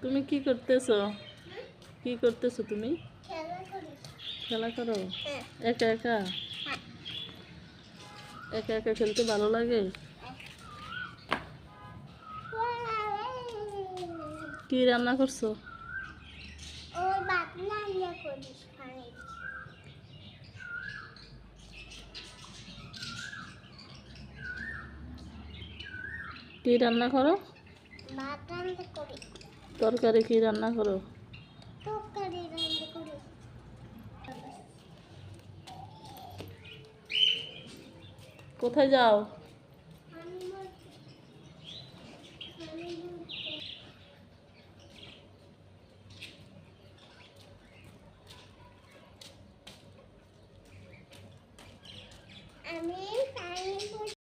তুমি কি করতেছো? কি করতেছো তুমি? খেলা করি। খেলা করো? হ্যাঁ। একা একা? হ্যাঁ। একা একা খেলতে ভালো লাগে? কি রান্না করছো? ওই ভাত রান্না করিস খাই। কি রান্না করো? ভাত রান্না করি। তরকারি কি রান্না করো? তরকারি রান্না করি। কোথায় যাও?